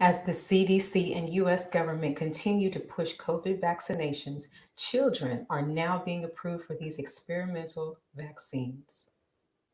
As the CDC and U.S. government continue to push COVID vaccinations, children are now being approved for these experimental vaccines.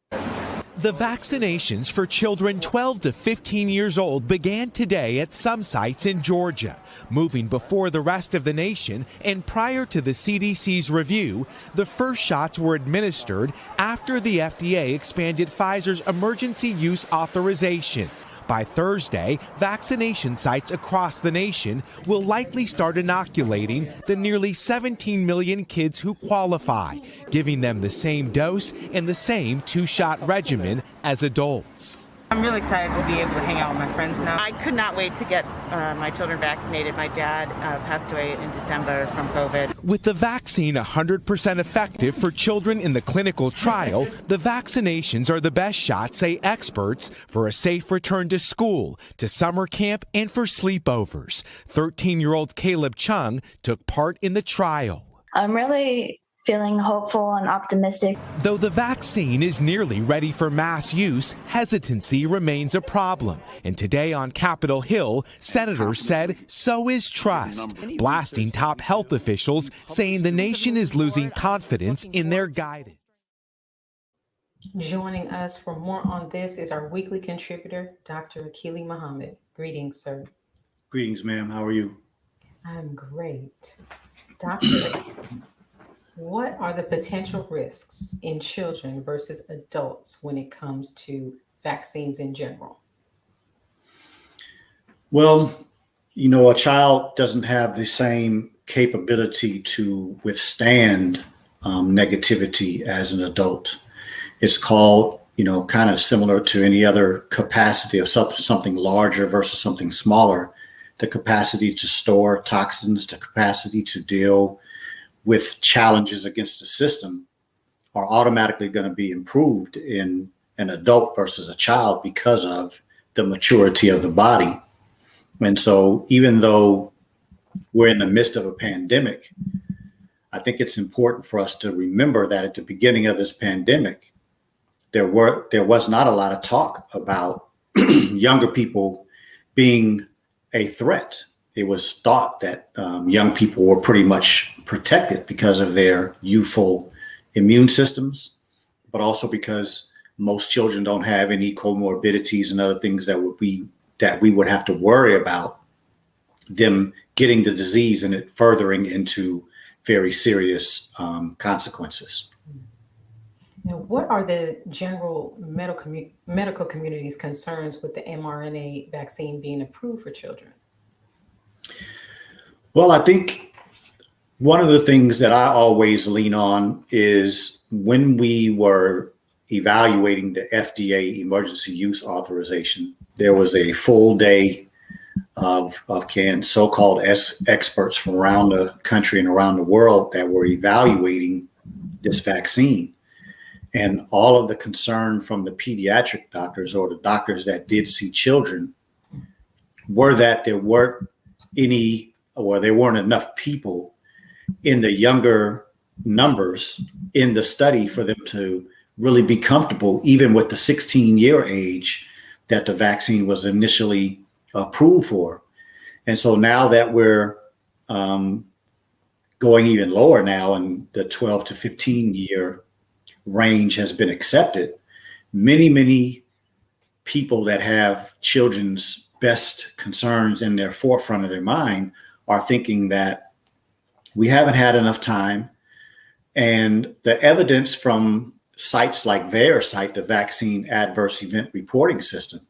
The vaccinations for children 12 to 15 years old began today at some sites in Georgia, moving before the rest of the nation, and prior to the CDC's review, the first shots were administered after the FDA expanded Pfizer's emergency use authorization. By Thursday, vaccination sites across the nation will likely start inoculating the nearly 17 million kids who qualify, giving them the same dose and the same two-shot regimen as adults. I'm really excited to be able to hang out with my friends now. I could not wait to get my children vaccinated. My dad passed away in December from COVID. With the vaccine 100% effective for children in the clinical trial, the vaccinations are the best shot, say experts, for a safe return to school, to summer camp, and for sleepovers. 13-year-old Caleb Chung took part in the trial. I'm really feeling hopeful and optimistic. Though the vaccine is nearly ready for mass use, hesitancy remains a problem. And today on Capitol Hill, senators said so is trust, blasting top health officials, saying the nation is losing confidence in their guidance. Joining us for more on this is our weekly contributor, Dr. Akili Muhammad. Greetings, sir. Greetings, ma'am. How are you? I'm great. Doctor, what are the potential risks in children versus adults when it comes to vaccines in general? Well, a child doesn't have the same capability to withstand negativity as an adult. It's called, kind of similar to any other capacity of something larger versus something smaller. The capacity to store toxins, the capacity to deal with challenges against the system are automatically going to be improved in an adult versus a child because of the maturity of the body. And so even though we're in the midst of a pandemic, I think it's important for us to remember that at the beginning of this pandemic, there was not a lot of talk about younger people being a threat. It was thought that young people were pretty much protected because of their youthful immune systems, but also because most children don't have any comorbidities and other things that we would have to worry about them getting the disease and it furthering into very serious consequences. Now, what are the general medical community's concerns with the mRNA vaccine being approved for children? Well, I think one of the things that I always lean on is when we were evaluating the FDA emergency use authorization, there was a full day of so-called experts from around the country and around the world that were evaluating this vaccine. And all of the concern from the pediatric doctors or the doctors that did see children were that there weren't enough people in the younger numbers in the study for them to really be comfortable, even with the 16-year age that the vaccine was initially approved for. And so now that we're going even lower now and the 12 to 15-year range has been accepted, many people that have children's best concerns in their forefront of their mind are thinking that we haven't had enough time. And the evidence from sites like their site, the Vaccine Adverse Event Reporting System,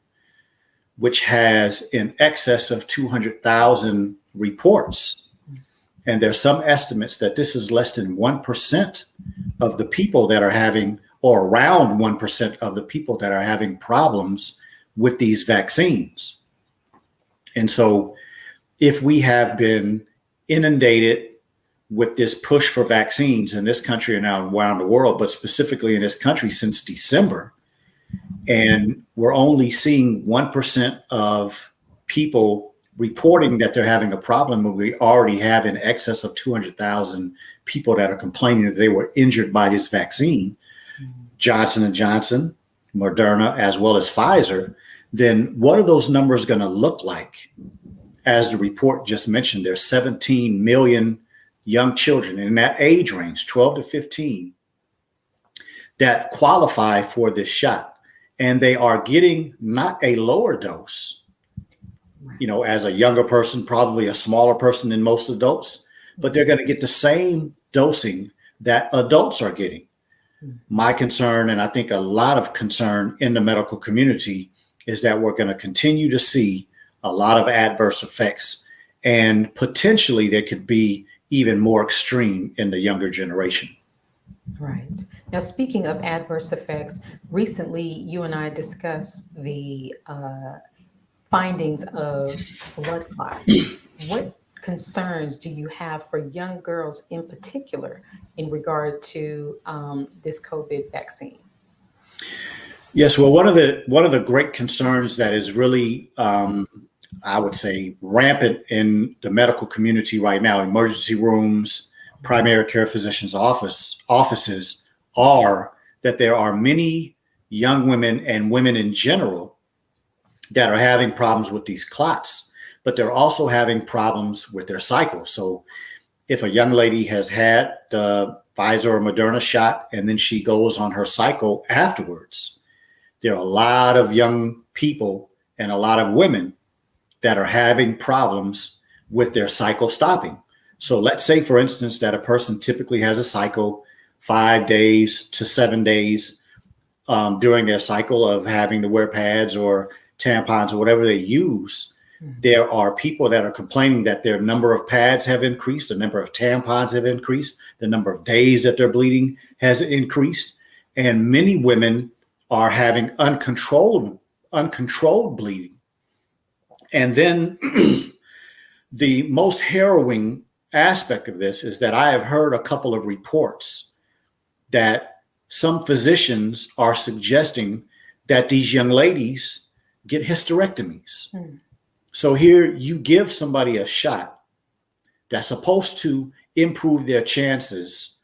which has in excess of 200,000 reports. And there's some estimates that this is less than 1% of the people that are having, or around 1% of the people that are having problems with these vaccines. And so if we have been inundated with this push for vaccines in this country and now around the world, but specifically in this country since December, and we're only seeing 1% of people reporting that they're having a problem, when we already have in excess of 200,000 people that are complaining that they were injured by this vaccine, Johnson & Johnson, Moderna, as well as Pfizer, then what are those numbers going to look like? As the report just mentioned, there's 17 million young children in that age range, 12 to 15, that qualify for this shot. And they are getting not a lower dose, as a younger person, probably a smaller person than most adults, but they're going to get the same dosing that adults are getting. My concern, and I think a lot of concern in the medical community, is that we're going to continue to see a lot of adverse effects, and potentially they could be even more extreme in the younger generation. Right. Now, speaking of adverse effects, recently you and I discussed the findings of blood clots. What concerns do you have for young girls in particular in regard to this COVID vaccine? Yes, well, one of the great concerns that is really, I would say, rampant in the medical community right now, emergency rooms, primary care physicians' offices, are that there are many young women and women in general that are having problems with these clots, but they're also having problems with their cycle. So if a young lady has had the Pfizer or Moderna shot and then she goes on her cycle afterwards, there are a lot of young people and a lot of women that are having problems with their cycle stopping. So let's say, for instance, that a person typically has a cycle 5 days to 7 days during their cycle of having to wear pads or tampons or whatever they use. There are people that are complaining that their number of pads have increased, the number of tampons have increased, the number of days that they're bleeding has increased, and many women are having uncontrolled bleeding. And then the most harrowing aspect of this is that I have heard a couple of reports that some physicians are suggesting that these young ladies get hysterectomies. So here you give somebody a shot that's supposed to improve their chances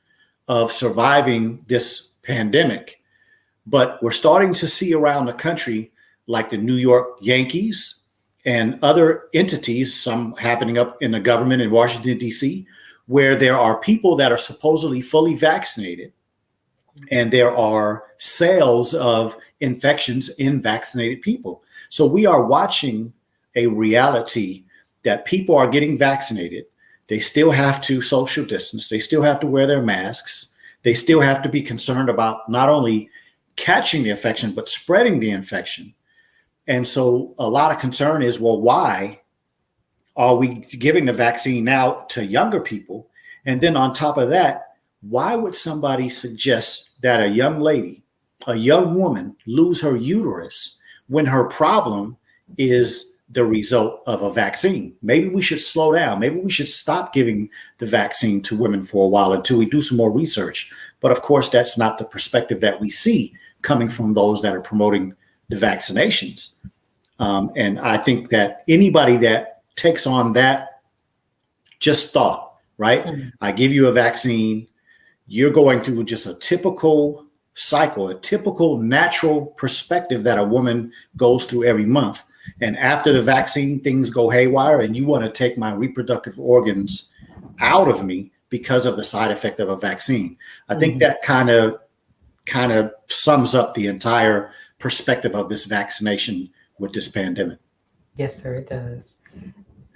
of surviving this pandemic. But we're starting to see around the country, like the New York Yankees and other entities, some happening up in the government in Washington, D.C., where there are people that are supposedly fully vaccinated, and there are sales of infections in vaccinated people. So we are watching a reality that people are getting vaccinated. They still have to social distance. They still have to wear their masks. They still have to be concerned about not only catching the infection, but spreading the infection. And so a lot of concern is, well, why are we giving the vaccine now to younger people? And then on top of that, why would somebody suggest that a young lady, a young woman, lose her uterus when her problem is the result of a vaccine? Maybe we should slow down. Maybe we should stop giving the vaccine to women for a while until we do some more research. But of course, that's not the perspective that we see coming from those that are promoting the vaccinations. And I think that anybody that takes on that just thought, right? I give you a vaccine, you're going through just a typical cycle, a typical natural perspective that a woman goes through every month. And after the vaccine, things go haywire, and you want to take my reproductive organs out of me because of the side effect of a vaccine. I think that kind of sums up the entire perspective of this vaccination with this pandemic. Yes, sir, it does.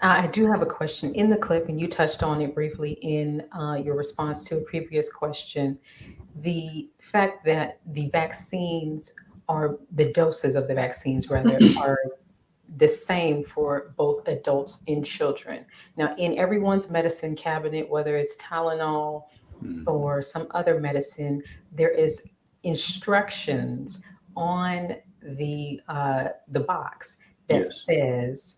I do have a question in the clip, and you touched on it briefly in your response to a previous question. The fact that the doses of the vaccines rather, are the same for both adults and children. Now, in everyone's medicine cabinet, whether it's Tylenol or some other medicine, there is instructions on the box that says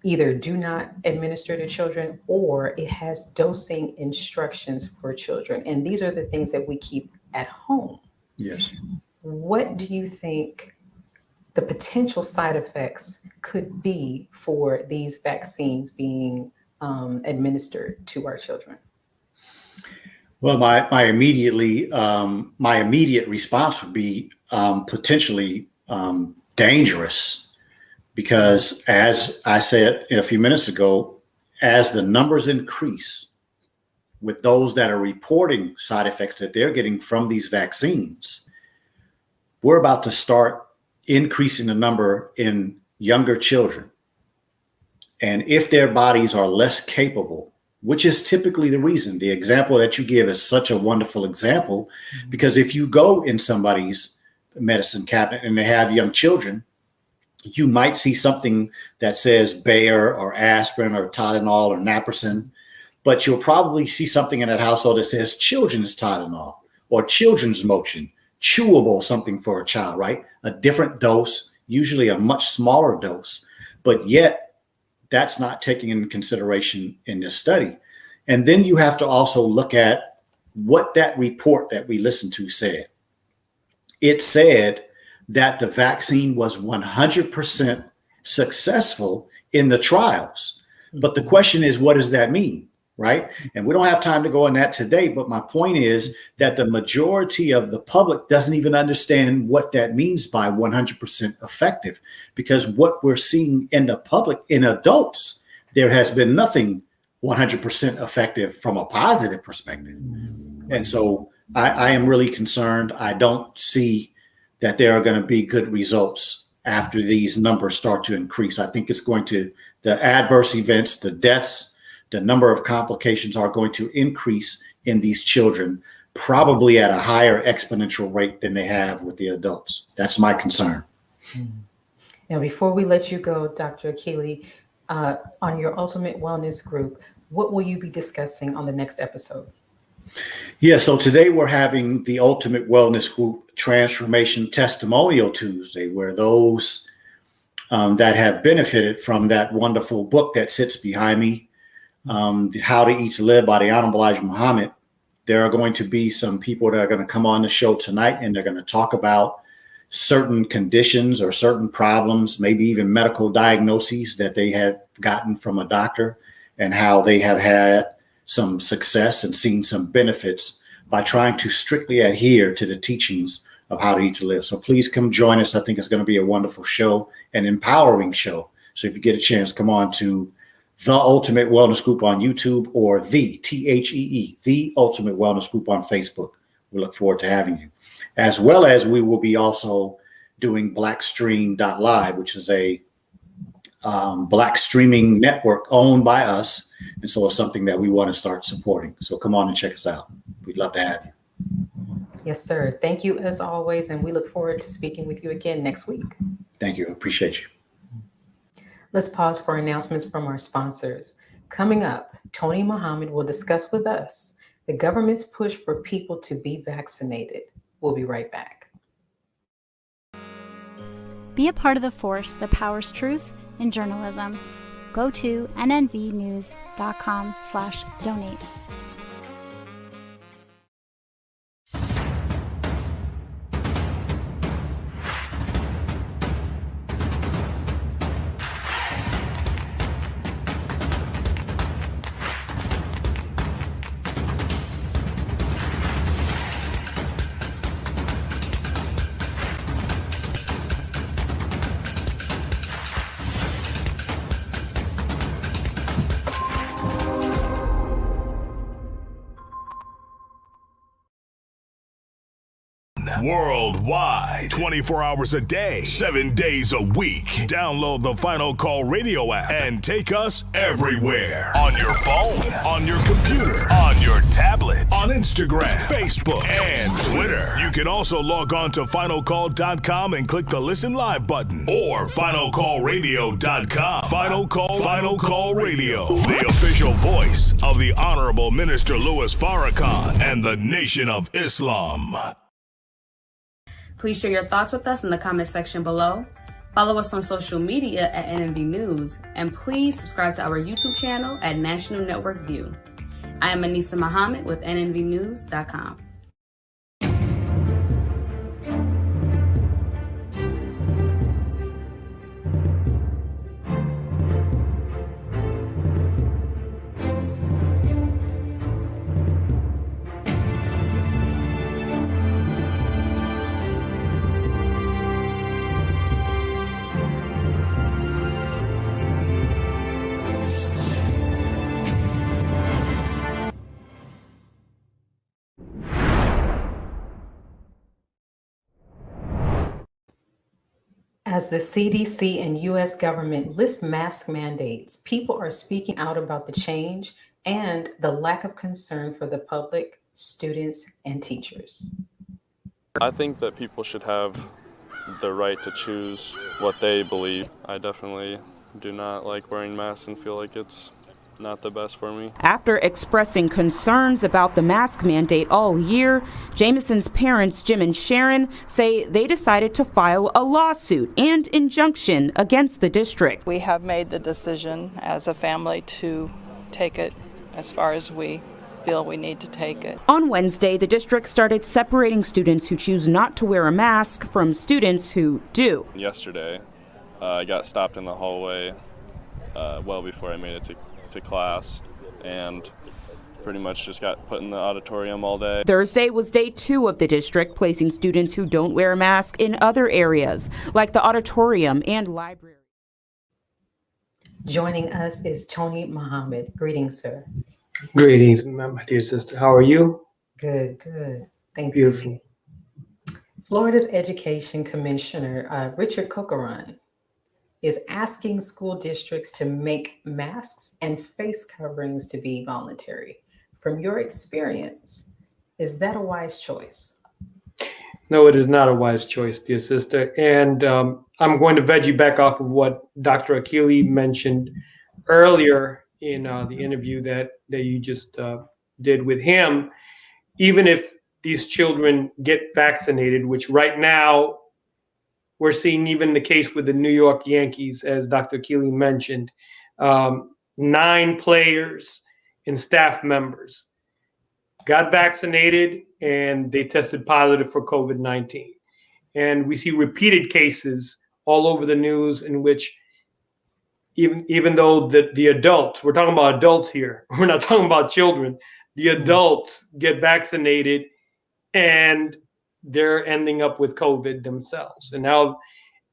either do not administer to children, or it has dosing instructions for children. And these are the things that we keep at home. Yes. What do you think the potential side effects could be for these vaccines being administered to our children? Well, my immediate response would be potentially dangerous. because as I said a few minutes ago, as the numbers increase with those that are reporting side effects that they're getting from these vaccines, we're about to start increasing the number in younger children. And if their bodies are less capable, which is typically the reason, the example that you give is such a wonderful example, because if you go in somebody's medicine cabinet and they have young children, you might see something that says Bayer or aspirin or Tylenol or naproxen, but you'll probably see something in that household that says children's Tylenol or children's motion, chewable something for a child, right? A different dose, usually a much smaller dose, but yet that's not taken into consideration in this study. And then you have to also look at what that report that we listened to said. It said that the vaccine was 100% successful in the trials. But the question is, what does that mean, right? And we don't have time to go on that today, but my point is that the majority of the public doesn't even understand what that means by 100% effective, because what we're seeing in the public, in adults, there has been nothing 100% effective from a positive perspective. And so I am really concerned. I don't see that there are going to be good results after these numbers start to increase. I think it's going to, the adverse events, the deaths, the number of complications are going to increase in these children, probably at a higher exponential rate than they have with the adults. That's my concern. Now, before we let you go, Dr. Akili, on your Ultimate Wellness group, what will you be discussing on the next episode? Yeah, so today we're having the Ultimate Wellness Group Transformation Testimonial Tuesday, where those that have benefited from that wonderful book that sits behind me, How to Eat to Live by the Honorable Elijah Muhammad, there are going to be some people that are going to come on the show tonight, and they're going to talk about certain conditions or certain problems, maybe even medical diagnoses that they have gotten from a doctor, and how they have had some success and seen some benefits by trying to strictly adhere to the teachings of How to Eat to Live. So please come join us. I think it's going to be a wonderful show, an empowering show. So if you get a chance, come on to The Ultimate Wellness Group on YouTube, or The Ultimate Wellness Group on Facebook. We look forward to having you. As well as we will be also doing Blackstream.live, which is a Black streaming network owned by us. And so it's something that we want to start supporting. So come on and check us out. We'd love to have you. Yes, sir. Thank you as always. And we look forward to speaking with you again next week. Thank you. I appreciate you. Let's pause for announcements from our sponsors. Coming up, Tony Muhammad will discuss with us the government's push for people to be vaccinated. We'll be right back. Be a part of the force that powers truth in journalism. Go to nnvnews.com/donate. Worldwide, 24 hours a day, 7 days a week. Download the Final Call Radio app and take us everywhere. On your phone, on your computer, on your tablet, on Instagram, Facebook, and Twitter. You can also log on to finalcall.com and click the Listen Live button, or finalcallradio.com. Final Call Radio, the official voice of the Honorable Minister Louis Farrakhan and the Nation of Islam. Please share your thoughts with us in the comment section below. Follow us on social media at NNV News, and please subscribe to our YouTube channel at National Network View. I am Anissa Muhammad with nnvnews.com. As the CDC and U.S. government lift mask mandates, people are speaking out about the change and the lack of concern for the public, students, and teachers. I think that people should have the right to choose what they believe. I definitely do not like wearing masks and feel like it's not the best for me. After expressing concerns about the mask mandate all year, Jameson's parents, Jim and Sharon, say they decided to file a lawsuit and injunction against the district. We have made the decision as a family to take it as far as we feel we need to take it. On Wednesday, the district started separating students who choose not to wear a mask from students who do. Yesterday, I got stopped in the hallway well before I made it to class, and pretty much just got put in the auditorium all day. Thursday was day 2 of the district placing students who don't wear a mask in other areas, like the auditorium and library. Joining us is Tony Muhammad. Greetings, sir. Greetings, my dear sister. How are you? Good, good. Thank Beautiful. you. Florida's Education Commissioner, Richard Cocaron, is asking school districts to make masks and face coverings to be voluntary. From your experience, is that a wise choice? No, it is not a wise choice, dear sister. And I'm going to veggie back off of what Dr. Akili mentioned earlier in the interview that you just did with him. Even if these children get vaccinated, which right now we're seeing even the case with the New York Yankees, as Dr. Akili mentioned, 9 players and staff members got vaccinated and they tested positive for COVID-19. And we see repeated cases all over the news in which even though the adults, we're talking about adults here, we're not talking about children, the adults get vaccinated and they're ending up with COVID themselves. And now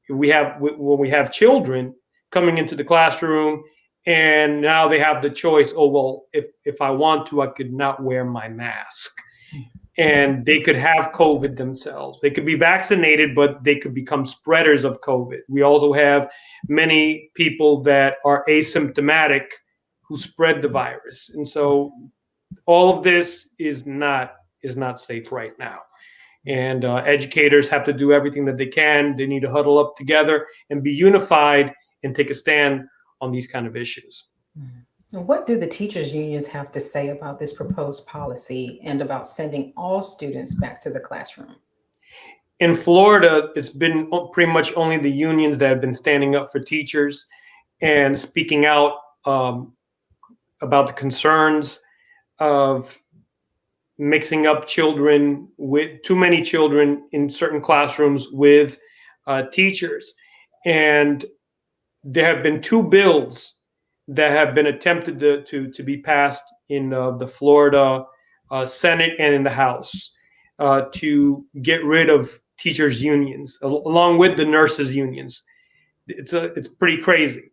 when we have children coming into the classroom and now they have the choice, oh, well, if I want to, I could not wear my mask. And they could have COVID themselves. They could be vaccinated, but they could become spreaders of COVID. We also have many people that are asymptomatic who spread the virus. And so all of this is not safe right now. And educators have to do everything that they can. They need to huddle up together and be unified and take a stand on these kind of issues. What do the teachers' unions have to say about this proposed policy and about sending all students back to the classroom? In Florida, it's been pretty much only the unions that have been standing up for teachers and speaking out about the concerns of mixing up children with too many children in certain classrooms with teachers. And there have been 2 bills that have been attempted to be passed in the Florida Senate and in the House to get rid of teachers' unions, along with the nurses' unions. It's pretty crazy.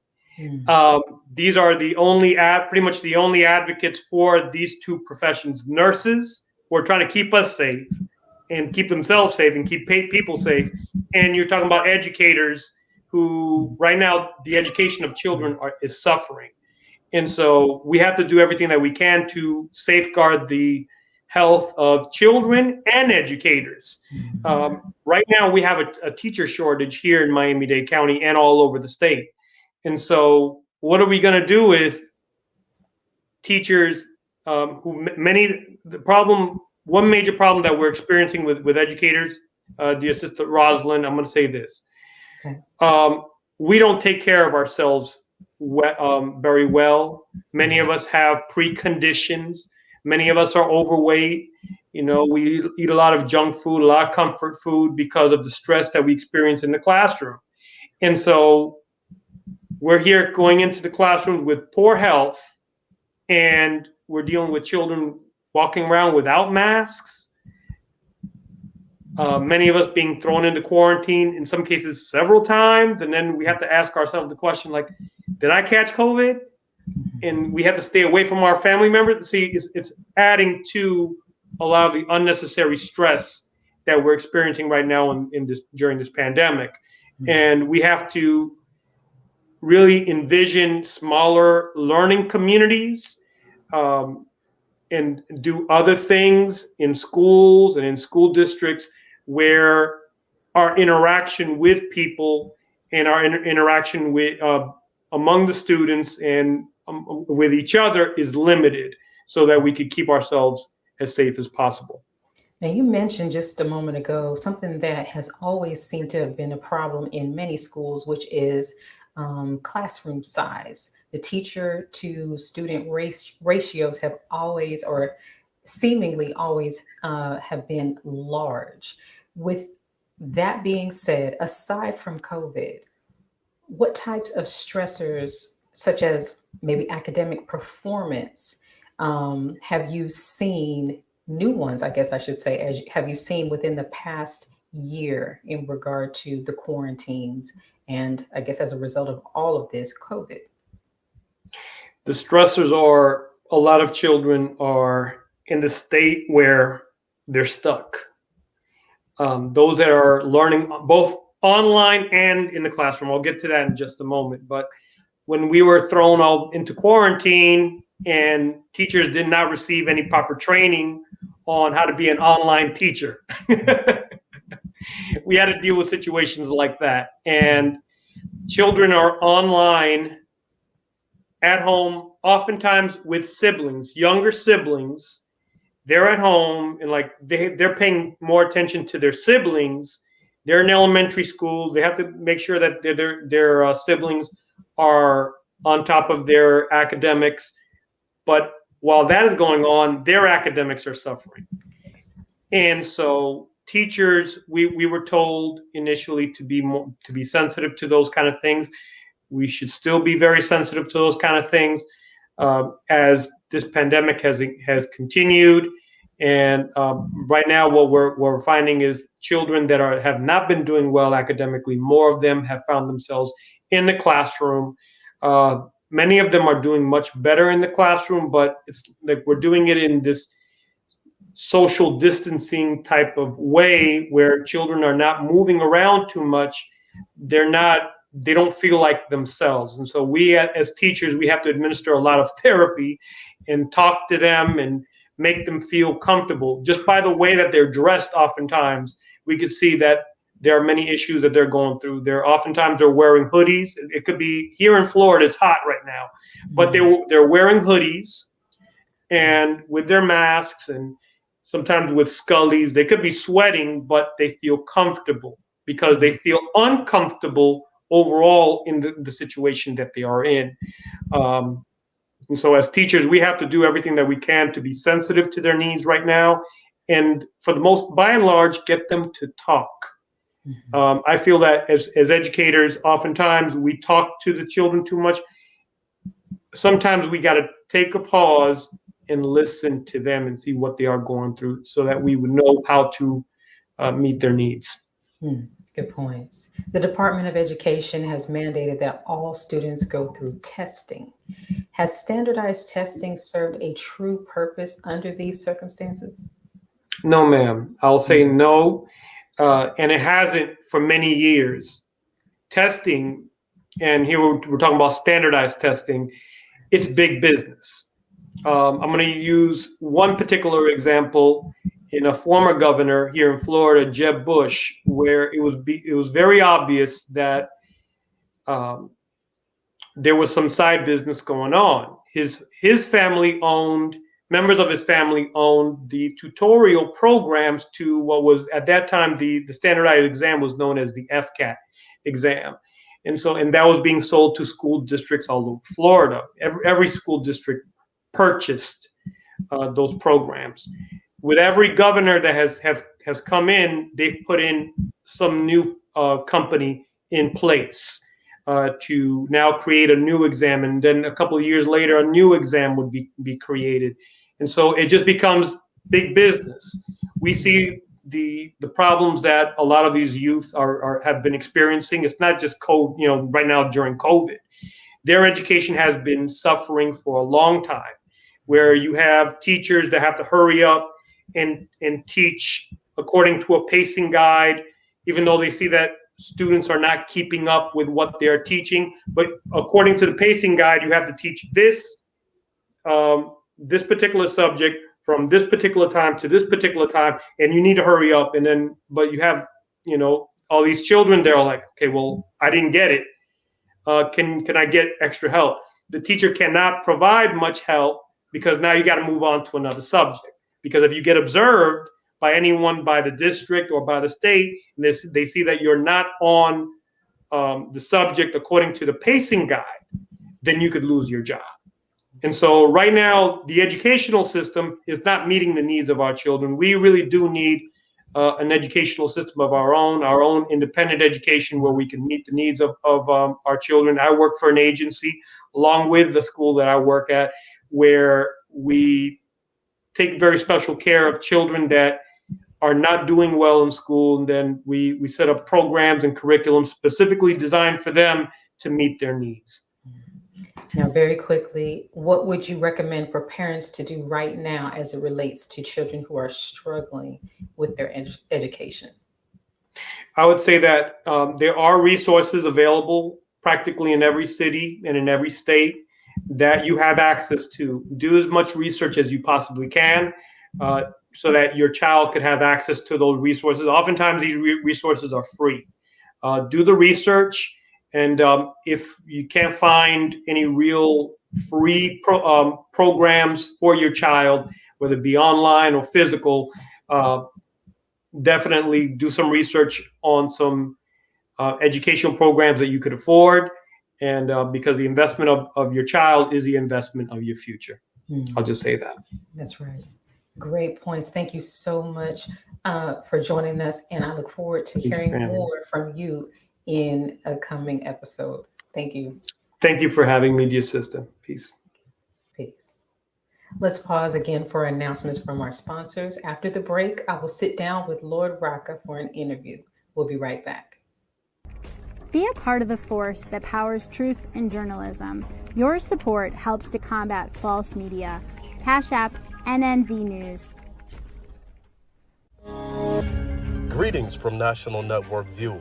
These are pretty much the only advocates for these 2 professions. Nurses who are trying to keep us safe and keep themselves safe and keep people safe. And you're talking about educators who right now the education of children is suffering. And so we have to do everything that we can to safeguard the health of children and educators. Right now we have a teacher shortage here in Miami-Dade County and all over the state. And so what are we going to do with teachers one major problem that we're experiencing with educators, dear sister Rosalind, I'm going to say this. We don't take care of ourselves very well. Many of us have preconditions. Many of us are overweight. You know, we eat a lot of junk food, a lot of comfort food because of the stress that we experience in the classroom. And so we're here going into the classroom with poor health, and we're dealing with children walking around without masks. Many of us being thrown into quarantine, in some cases several times. And then we have to ask ourselves the question, like, did I catch COVID? And we have to stay away from our family members. See, it's adding to a lot of the unnecessary stress that we're experiencing right now during this pandemic. And we have to really envision smaller learning communities, and do other things in schools and in school districts where our interaction with people and our interaction with among the students and with each other is limited, so that we could keep ourselves as safe as possible. Now, you mentioned just a moment ago something that has always seemed to have been a problem in many schools, which is classroom size. The teacher to student ratios have always, or seemingly always, have been large. With that being said, aside from COVID, what types of stressors, such as maybe academic performance, have you seen, new ones, I guess I should say, have you seen within the past year in regard to the quarantines and I guess as a result of all of this, COVID? The stressors are, a lot of children are in the state where they're stuck. Those that are learning both online and in the classroom, I'll get to that in just a moment. But when we were thrown all into quarantine and teachers did not receive any proper training on how to be an online teacher, we had to deal with situations like that. And children are online at home, oftentimes with siblings, younger siblings. They're at home and like they're paying more attention to their siblings. They're in elementary school. They have to make sure that their siblings are on top of their academics. But while that is going on, their academics are suffering. And so teachers, we were told initially to be sensitive to those kind of things. We should still be very sensitive to those kind of things as this pandemic has continued. And right now, what we're finding is children that have not been doing well academically, more of them have found themselves in the classroom. Many of them are doing much better in the classroom, but it's like we're doing it in this social distancing type of way where children are not moving around too much. They don't feel like themselves. And so we as teachers, we have to administer a lot of therapy and talk to them and make them feel comfortable. Just by the way that they're dressed, oftentimes we could see that there are many issues that they're going through. Oftentimes they're wearing hoodies. It could be here in Florida, it's hot right now, but they're wearing hoodies and with their masks and sometimes with scullies. They could be sweating, but they feel comfortable because they feel uncomfortable overall in the situation that they are in. And so as teachers, we have to do everything that we can to be sensitive to their needs right now. And by and large, get them to talk. I feel that as educators, oftentimes we talk to the children too much. Sometimes we got to take a pause and listen to them and see what they are going through so that we would know how to meet their needs. Good points. The Department of Education has mandated that all students go through testing. Has standardized testing served a true purpose under these circumstances? No, ma'am. I'll say no. And it hasn't for many years. Testing, and here we're talking about standardized testing, it's big business. I'm going to use one particular example in a former governor here in Florida, Jeb Bush, where it was very obvious that there was some side business going on. His family owned, members of his family owned the tutorial programs to what was at that time the standardized exam was known as the FCAT exam. And that was being sold to school districts all over Florida. Every school district purchased those programs. With every governor that has come in, they've put in some new company in place to now create a new exam. And then a couple of years later, a new exam would be created. And so it just becomes big business. We see the problems that a lot of these youth have been experiencing. It's not just COVID, right now during COVID. Their education has been suffering for a long time, where you have teachers that have to hurry up and teach according to a pacing guide, even though they see that students are not keeping up with what they're teaching. But according to the pacing guide, you have to teach this this particular subject from this particular time to this particular time, and you need to hurry up. And then, but you have, you know, all these children, they're like, okay, well, I didn't get it. Can I get extra help? The teacher cannot provide much help because now you got to move on to another subject. Because if you get observed by anyone, by the district or by the state, and they see that you're not on the subject according to the pacing guide, then you could lose your job. And so right now, the educational system is not meeting the needs of our children. We really do need an educational system of our own independent education where we can meet the needs of our children. I work for an agency along with the school that I work at where we take very special care of children that are not doing well in school. And then we set up programs and curriculum specifically designed for them to meet their needs. Now, very quickly, what would you recommend for parents to do right now as it relates to children who are struggling with their education? I would say that there are resources available practically in every city and in every state that you have access to. Do as much research as you possibly can so that your child could have access to those resources. Oftentimes, these resources are free. Do the research. And if you can't find any real free programs for your child, whether it be online or physical, definitely do some research on some educational programs that you could afford. And because the investment of your child is the investment of your future. I'll just say that. That's right. Great points. Thank you so much for joining us. And I look forward to hearing more from you in a coming episode. Thank you. Thank you for having me, dear sister. Peace. Peace. Let's pause again for announcements from our sponsors. After the break, I will sit down with Lord Roka for an interview. We'll be right back. Be a part of the force that powers truth in journalism. Your support helps to combat false media. Cash App NNV News. Greetings from National Network View.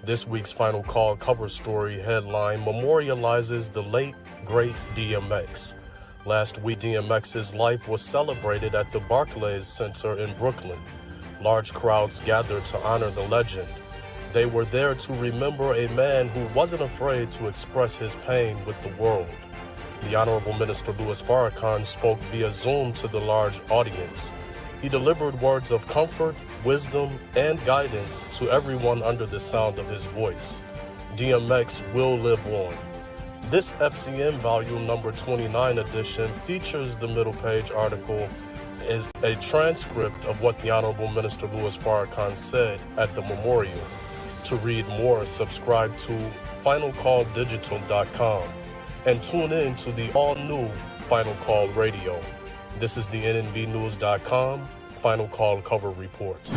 This week's Final Call cover story headline memorializes the late, great DMX. Last week, DMX's life was celebrated at the Barclays Center in Brooklyn. Large crowds gathered to honor the legend. They were there to remember a man who wasn't afraid to express his pain with the world. The Honorable Minister Louis Farrakhan spoke via Zoom to the large audience. He delivered words of comfort, wisdom, and guidance to everyone under the sound of his voice. DMX will live on. This FCM volume number 29 edition features the middle page article is a transcript of what the Honorable Minister Louis Farrakhan said at the memorial. To read more, subscribe to finalcalldigital.com and tune in to the all-new Final Call Radio. This is the nnvnews.com Final Call cover report.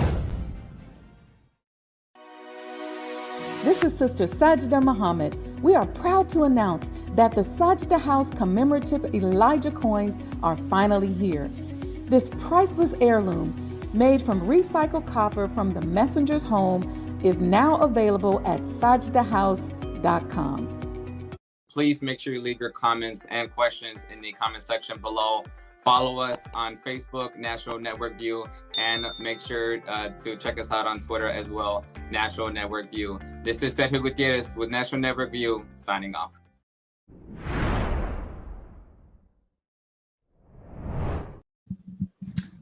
This is Sister Sajda Muhammad. We are proud to announce that the Sajda House commemorative Elijah coins are finally here. This priceless heirloom, made from recycled copper from the messenger's home, is now available at sajdahouse.com. Please make sure you leave your comments and questions in the comment section below. Follow us on Facebook, National Network View, and make sure to check us out on Twitter as well, National Network View. This is Sergio Gutierrez with National Network View, signing off.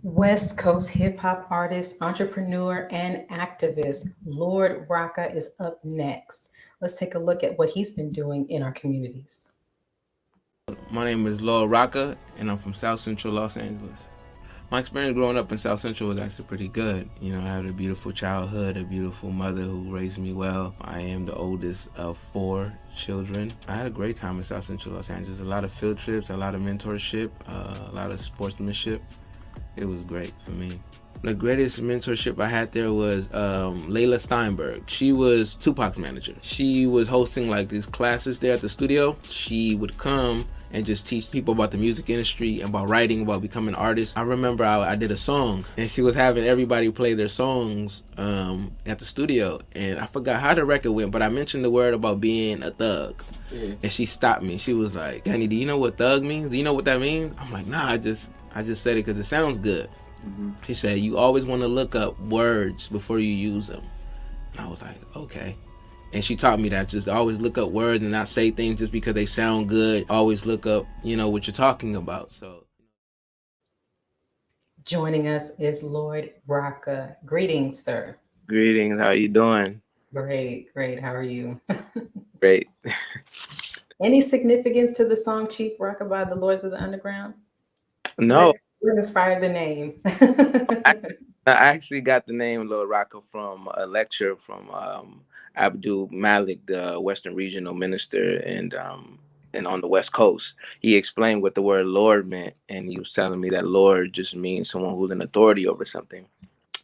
West Coast hip-hop artist, entrepreneur, and activist Lord Roka is up next. Let's take a look at what he's been doing in our communities. My name is Lord Roka, and I'm from South Central Los Angeles. My experience growing up in South Central was actually pretty good. You know, I had a beautiful childhood, a beautiful mother who raised me well. I am the oldest of 4 children. I had a great time in South Central Los Angeles. A lot of field trips, a lot of mentorship, a lot of sportsmanship. It was great for me. The greatest mentorship I had there was Layla Steinberg. She was Tupac's manager. She was hosting like these classes there at the studio. She would come and just teach people about the music industry, about writing, about becoming artists. I remember I did a song, and she was having everybody play their songs at the studio, and I forgot how the record went, but I mentioned the word about being a thug. And she stopped me. She was like, Danny, do you know what thug means? Do you know what that means? I'm like, nah, I just said it because it sounds good. She said, you always want to look up words before you use them. And I was like, okay. And she taught me that, just always look up words and not say things just because they sound good. Always look up, what you're talking about. So, Joining us is Lord Roka. Greetings, sir. greetings. How you doing? Great, great. How are you? Great. Any significance to the song Chief Roka by the Lords of the Underground? No. What inspired the name? I actually got the name Lord Roka from a lecture from Abdul Malik, the Western Regional Minister, and on the West Coast. He explained what the word Lord meant, and he was telling me that Lord just means someone who's in authority over something.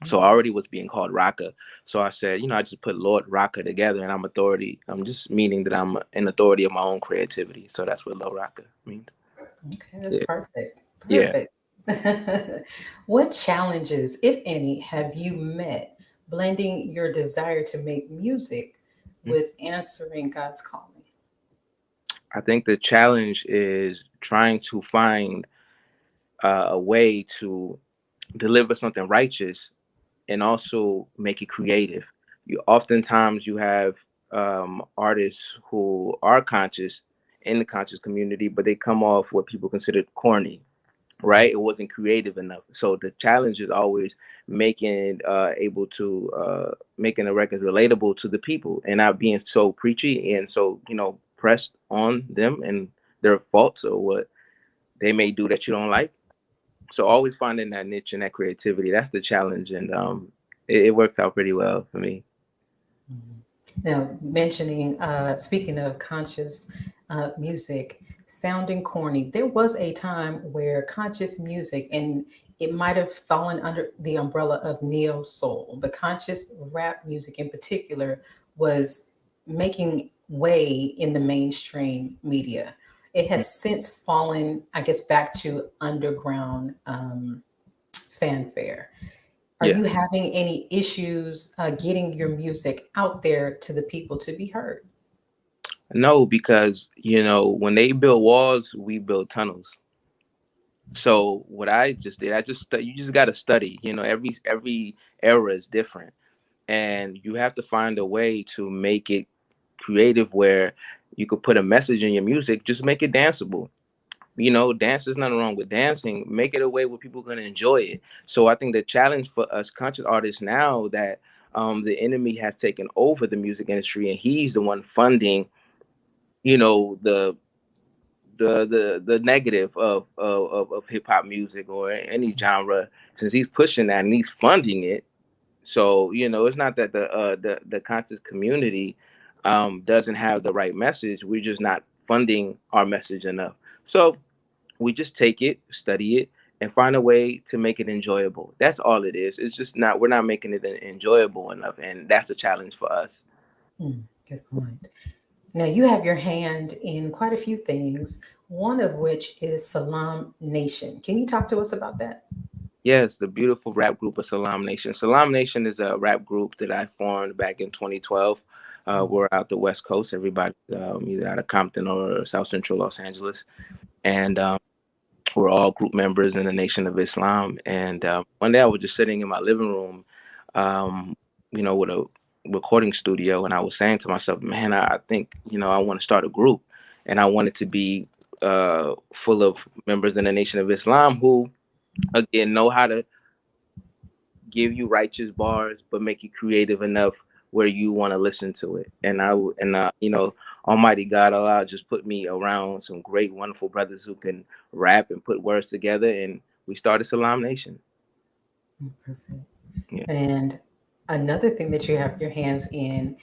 So I already was being called Roka. So I said, I just put Lord Roka together, and I'm authority. I'm just meaning that I'm in authority of my own creativity. So that's what Lord Roka means. Okay, that's perfect. Yeah. Perfect. What challenges, if any, have you met blending your desire to make music with answering God's calling? I think the challenge is trying to find a way to deliver something righteous and also make it creative. Oftentimes you have artists who are conscious in the conscious community, but they come off what people consider corny, right? It wasn't creative enough. So the challenge is always making making the records relatable to the people and not being so preachy and so pressed on them and their faults or what they may do that you don't like. So always finding that niche and that creativity, that's the challenge, and it worked out pretty well for me. Now, speaking of conscious music, sounding corny, there was a time where conscious music, and it might have fallen under the umbrella of neo soul, but conscious rap music in particular was making way in the mainstream media. It has since fallen, I guess, back to underground fanfare. Are you having any issues getting your music out there to the people to be heard? No, because when they build walls, we build tunnels. So what I just did, you just got to study. Every era is different, and you have to find a way to make it creative where you could put a message in your music. Just make it danceable. Dance, there's nothing wrong with dancing. Make it a way where people are going to enjoy it. So I think the challenge for us conscious artists now that the enemy has taken over the music industry and he's the one funding, the negative of hip hop music or any genre, since he's pushing that and he's funding it. So it's not that the conscious community doesn't have the right message. We're just not funding our message enough. So we just take it, study it, and find a way to make it enjoyable. That's all it is. It's just we're not making it enjoyable enough, and that's a challenge for us. Good point. Now, you have your hand in quite a few things, one of which is Salam Nation. Can you talk to us about that? Yes, the beautiful rap group of Salam Nation. Salam Nation is a rap group that I formed back in 2012. We're out the West Coast, everybody either out of Compton or South Central Los Angeles. And we're all group members in the Nation of Islam. And one day I was just sitting in my living room, with a recording studio. And I was saying to myself, man, I think, I want to start a group. And I want it to be full of members in the Nation of Islam who, again, know how to give you righteous bars, but make you creative enough where you want to listen to it. And Almighty God, Allah just put me around some great, wonderful brothers who can rap and put words together, and we started Salam Nation. Perfect. Yeah. And another thing that you have your hands in,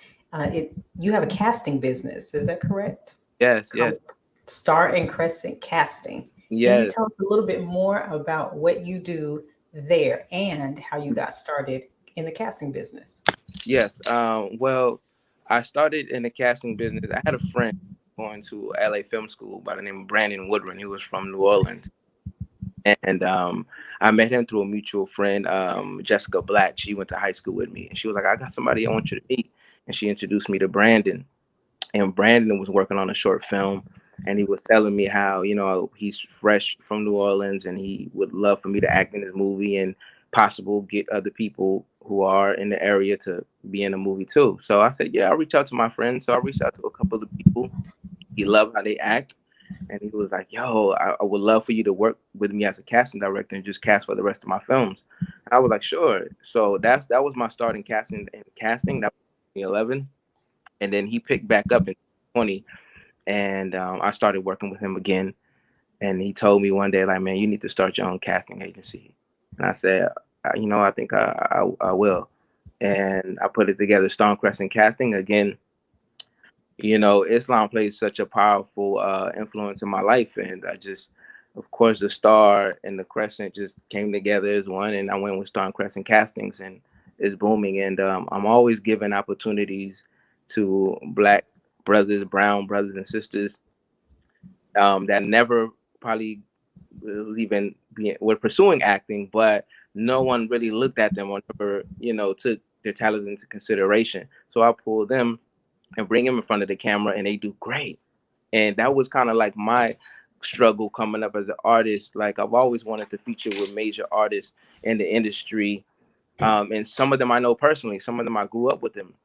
you have a casting business. Is that correct? Yes. Star and Crescent Casting. Yes. Can you tell us a little bit more about what you do there and how you got started in the casting business? Yes. Well, I started in the casting business. I had a friend going to LA Film School by the name of Brandon Woodron. He was from New Orleans. And I met him through a mutual friend, Jessica Black. She went to high school with me. And she was like, I got somebody I want you to meet. And she introduced me to Brandon. And Brandon was working on a short film. And he was telling me how, you know, he's fresh from New Orleans and he would love for me to act in his movie and possible get other people who are in the area to be in the movie too. So I said, yeah, I'll reach out to my friends. So I reached out to a couple of people. He loved how they act. And he was like, yo, I would love for you to work with me as a casting director and just cast for the rest of my films. And I was like, sure. So that was my start in casting. That was 2011. And then he picked back up in 2020. And I started working with him again. And he told me one day, like, man, you need to start your own casting agency. And I said, you know, I think I will. And I put it together, Stonecrescent Casting. Again, you know, Islam plays such a powerful influence in my life. And I just, of course, the star and the crescent just came together as one. And I went with Stonecrescent Castings, and it's booming. And I'm always giving opportunities to Black brothers, brown brothers and sisters that never probably were pursuing acting, but no one really looked at them or never, you know, took their talent into consideration. So I pull them and bring them in front of the camera, and they do great. And that was kind of like my struggle coming up as an artist. Like, I've always wanted to feature with major artists in the industry. And some of them I know personally, some of them I grew up with them.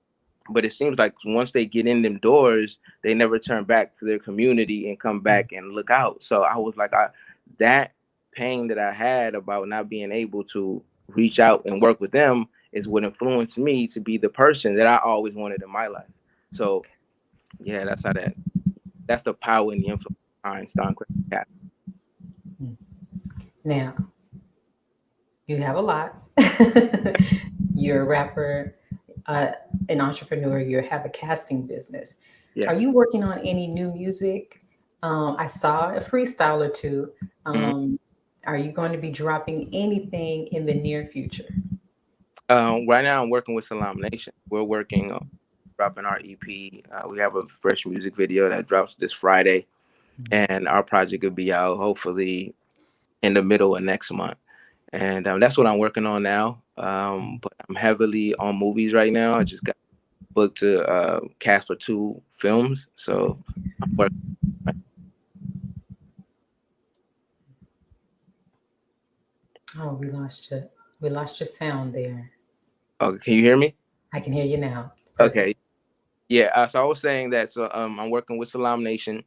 But it seems like once they get in them doors, they never turn back to their community and come back and look out. So I was like, that pain that I had about not being able to reach out and work with them is what influenced me to be the person that I always wanted in my life. So yeah, that's the power and the influence behind Stonecrescent Casting. Now, you have a lot. You're a rapper, an entrepreneur, you have a casting business. Yeah. Are you working on any new music? I saw a freestyle or two. Are you going to be dropping anything in the near future? Right now I'm working with Salam Nation. We're working on dropping our EP. We have a fresh music video that drops this Friday, and our project will be out hopefully in the middle of next month. And that's what I'm working on now. But I'm heavily on movies right now. I just got booked to cast for 2 films. So I'm working. Oh, we lost you. We lost your sound there. Okay, can you hear me? I can hear you now. Okay. Yeah, so I was saying that, so I'm working with Salam Nation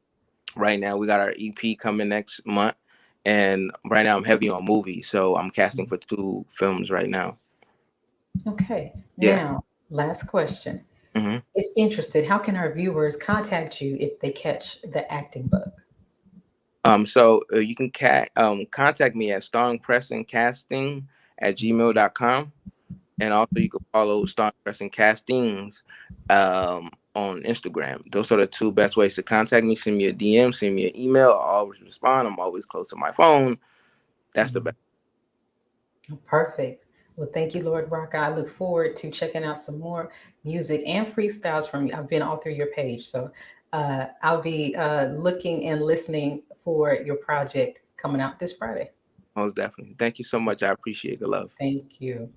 right now. We got our EP coming next month. And right now I'm heavy on movies. So I'm casting for 2 films right now. Okay. Yeah. Now, last question. If interested, how can our viewers contact you if they catch the acting bug? So you can contact me at stonecrescentcasting@gmail.com. And also you can follow Stonecrescent Castings on Instagram. Those are the 2 best ways to contact me. Send me a DM, send me an email. I'll always respond. I'm always close to my phone. That's the best. Perfect. Well, thank you, Lord Roka. I look forward to checking out some more music and freestyles from you. I've been all through your page. So I'll be looking and listening for your project coming out this Friday. Most definitely. Thank you so much. I appreciate the love. Thank you.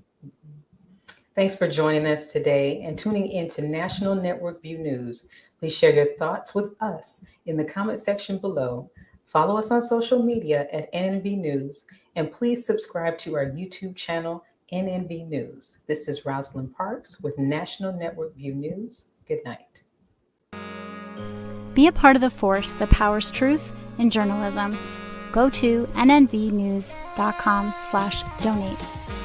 Thanks for joining us today and tuning in to National Network View News. Please share your thoughts with us in the comment section below. Follow us on social media at NNV News, and please subscribe to our YouTube channel, NNV News. This is Rosalind Parks with National Network View News. Good night. Be a part of the force that powers truth in journalism. Go to nnvnews.com/donate.